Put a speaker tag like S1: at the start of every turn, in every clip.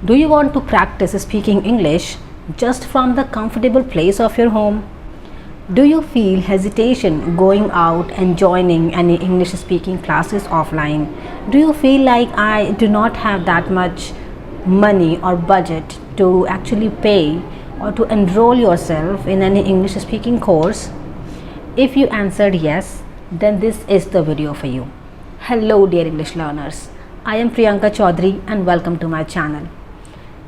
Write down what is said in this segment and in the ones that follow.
S1: Do you want to practice speaking English just from the comfortable place of your home? Do you feel hesitation going out and joining any English speaking classes offline? Do you feel like I do not have that much money or budget to actually pay or to enroll yourself in any English speaking course? If you answered yes, then this is the video for you. Hello dear English learners, I am Priyanka Chaudhary and welcome to my channel.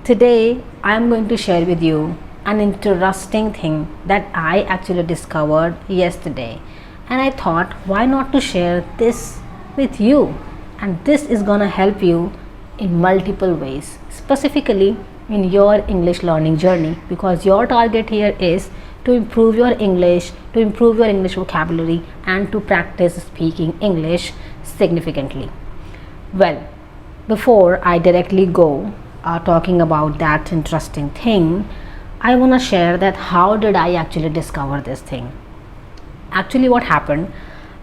S1: Today I am going to share with you an interesting thing that I actually discovered yesterday, and I thought why not to share this with you, and this is gonna help you in multiple ways, specifically in your English learning journey, because your target here is to improve your English, to improve your English vocabulary and to practice speaking English significantly. Well, before I directly go talking about that interesting thing, I want to share that how did I actually discover this thing. Actually what happened,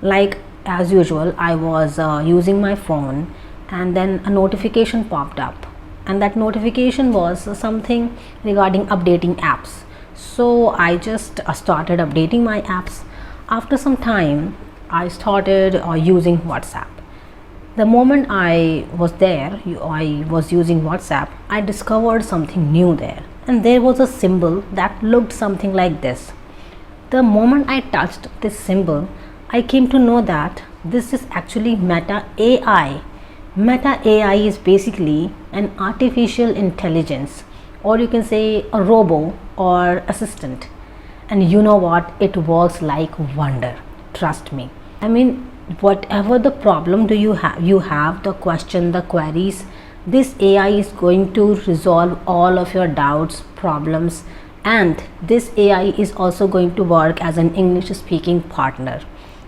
S1: like as usual, I was using my phone and then a notification popped up, and that notification was something regarding updating apps. So I just started updating my apps. After some time I started using WhatsApp. The moment I was there, I was using WhatsApp, I discovered something new there, and there was a symbol that looked something like this. The moment I touched this symbol, I came to know that this is actually Meta AI. Meta AI is basically an artificial intelligence, or you can say a robo or assistant. And you know what? It works like wonder. Trust me. I mean, whatever the problem do you have the question, the queries, this AI is going to resolve all of your doubts, problems, and this AI is also going to work as an English speaking partner,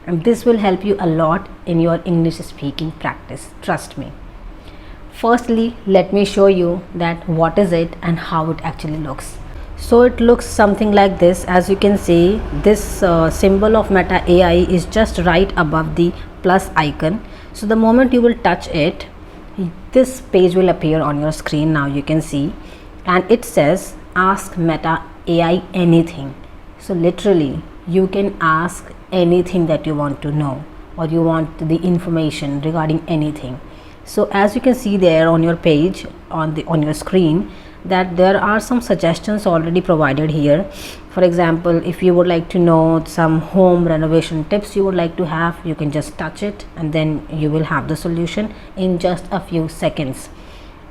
S1: and this will help you a lot in your English speaking practice. Trust me. Firstly, let me show you that what is it and how it actually looks. So it looks something like this. As you can see, this symbol of Meta AI is just right above the plus icon. So the moment you will touch it, this page will appear on your screen. Now you can see, and it says ask Meta AI anything. So literally you can ask anything that you want to know, or you want the information regarding anything. So as you can see there on your page, on your screen, that there are some suggestions already provided here. For example, if you would like to know some home renovation tips you would like to have, you can just touch it and then you will have the solution in just a few seconds.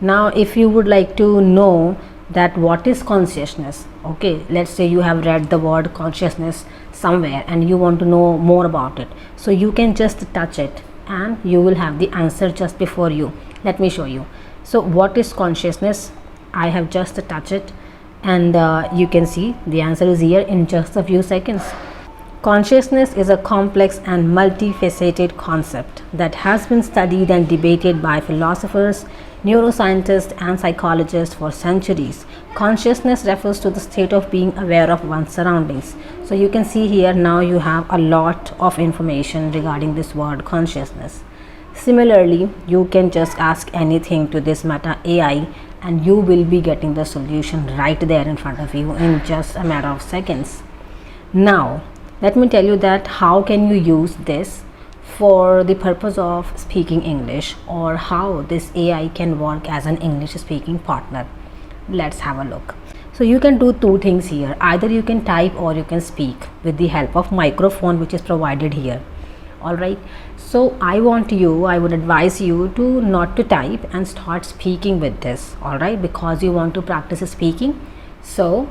S1: Now if you would like to know that what is consciousness, okay, let's say you have read the word consciousness somewhere and you want to know more about it, so you can just touch it and you will have the answer just before you. Let me show you. So what is consciousness? I have just touched it, and you can see the answer is here in just a few seconds. Consciousness is a complex and multifaceted concept that has been studied and debated by philosophers, neuroscientists, and psychologists for centuries. Consciousness refers to the state of being aware of one's surroundings. So you can see here now you have a lot of information regarding this word consciousness. Similarly, you can just ask anything to this Meta AI and you will be getting the solution right there in front of you in just a matter of seconds. Now let me tell you that how can you use this for the purpose of speaking English, or how this AI can work as an English speaking partner. Let's have a look. So you can do two things here. Either you can type or you can speak with the help of microphone which is provided here. Alright, so I would advise you to not to type and start speaking with this, alright, because you want to practice speaking. So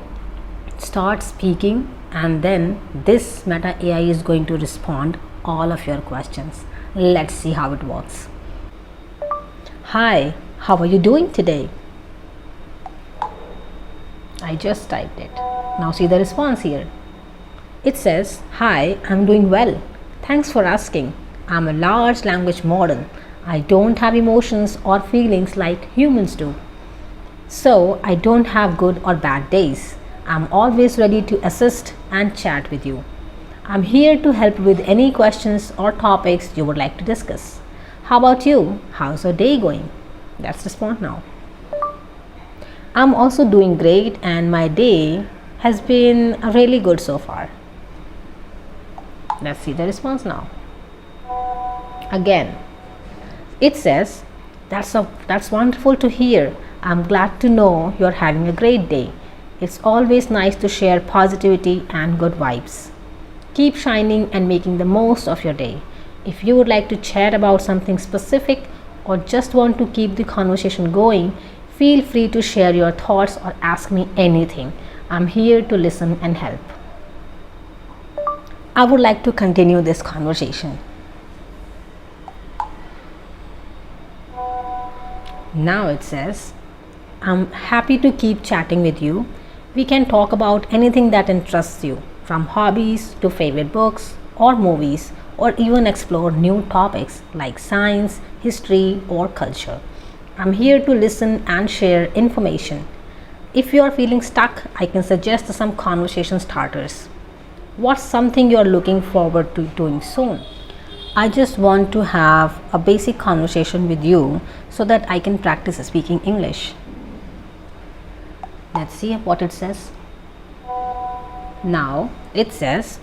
S1: start speaking, and then this Meta AI is going to respond all of your questions. Let's see how it works. Hi, how are you doing today? I just typed it. Now see the response here. It says, hi, I'm doing well. Thanks for asking. I'm a large language model. I don't have emotions or feelings like humans do. So I don't have good or bad days. I'm always ready to assist and chat with you. I'm here to help with any questions or topics you would like to discuss. How about you? How's your day going? Let's respond now. I'm also doing great and my day has been really good so far. Let's see the response now. Again, it says, that's wonderful to hear. I'm glad to know you're having a great day. It's always nice to share positivity and good vibes. Keep shining and making the most of your day. If you would like to chat about something specific or just want to keep the conversation going, feel free to share your thoughts or ask me anything. I'm here to listen and help. I would like to continue this conversation. Now it says, I'm happy to keep chatting with you. We can talk about anything that interests you, from hobbies to favorite books or movies, or even explore new topics like science, history, or culture. I'm here to listen and share information. If you are feeling stuck, I can suggest some conversation starters. What's something you're looking forward to doing soon? I just want to have a basic conversation with you so that I can practice speaking English. Let's see what it says. Now it says,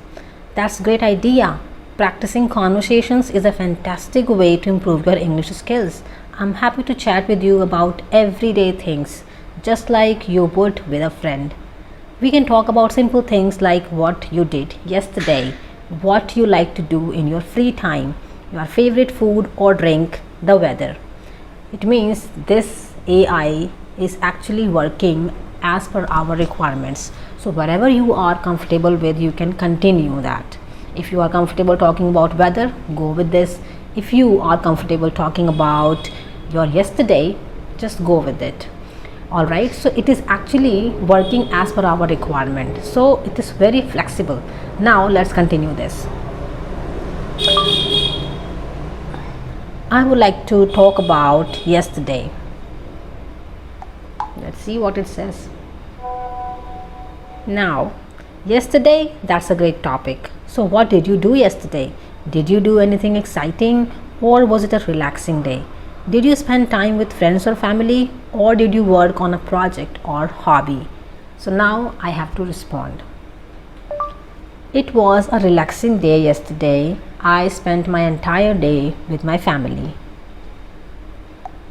S1: that's a great idea. Practicing conversations is a fantastic way to improve your English skills. I'm happy to chat with you about everyday things, just like you would with a friend. We can talk about simple things like what you did yesterday, what you like to do in your free time, your favorite food or drink, the weather. It means this AI is actually working as per our requirements. So wherever you are comfortable with, you can continue that. If you are comfortable talking about weather, go with this. If you are comfortable talking about your yesterday, just go with it. Alright, so it is actually working as per our requirement. So it is very flexible. Now let's continue this. I would like to talk about yesterday. Let's see what it says. Now, yesterday, that's a great topic. So what did you do yesterday? Did you do anything exciting, or was it a relaxing day? Did you spend time with friends or family, or did you work on a project or hobby? So now I have to respond. It was a relaxing day yesterday. I spent my entire day with my family.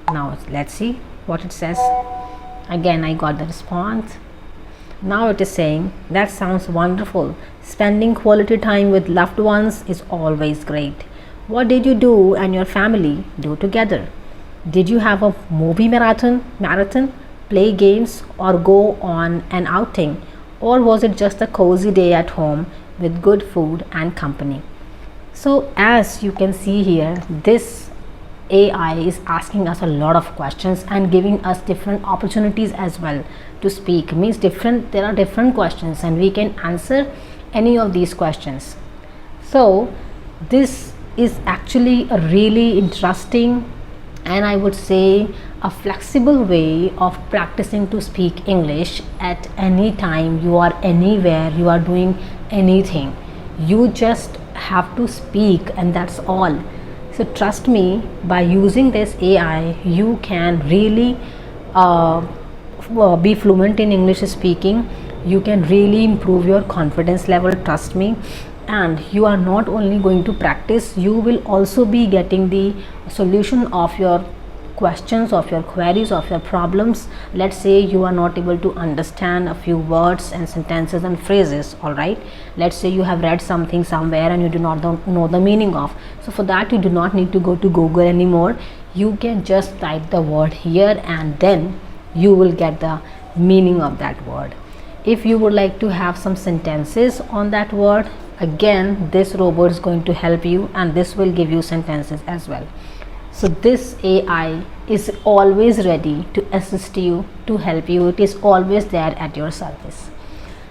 S1: Now let's see what it says. Again, I got the response. Now it is saying, that sounds wonderful. Spending quality time with loved ones is always great. What did you do and your family do together? Did you have a movie marathon, play games, or go on an outing? Or was it just a cozy day at home with good food and company? So as you can see here, this AI is asking us a lot of questions and giving us different opportunities as well to speak. Means there are different questions and we can answer any of these questions. So this is actually a really interesting and I would say a flexible way of practicing to speak English at any time. You are anywhere, you are doing anything, you just have to speak, and that's all. So trust me, by using this AI you can really be fluent in English speaking. You can really improve your confidence level, trust me. And you are not only going to practice, you will also be getting the solution of your questions, of your queries, of your problems. Let's say you are not able to understand a few words and sentences and phrases. All right, let's say you have read something somewhere and you do not know the meaning of. So for that you do not need to go to Google anymore. You can just type the word here and then you will get the meaning of that word. If you would like to have some sentences on that word, again this robot is going to help you and this will give you sentences as well. So this AI is always ready to assist you, to help you. It is always there at your service.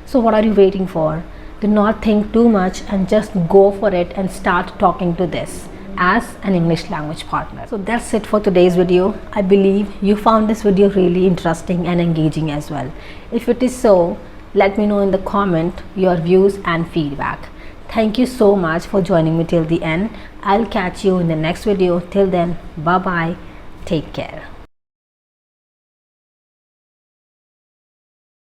S1: So what are you waiting for? Do not think too much and just go for it and start talking to this as an English language partner. So that's it for today's video. I believe you found this video really interesting and engaging as well. If it is so, let me know in the comment your views and feedback. Thank you so much for joining me till the end. I'll catch you in the next video. Till then, bye bye. Take care.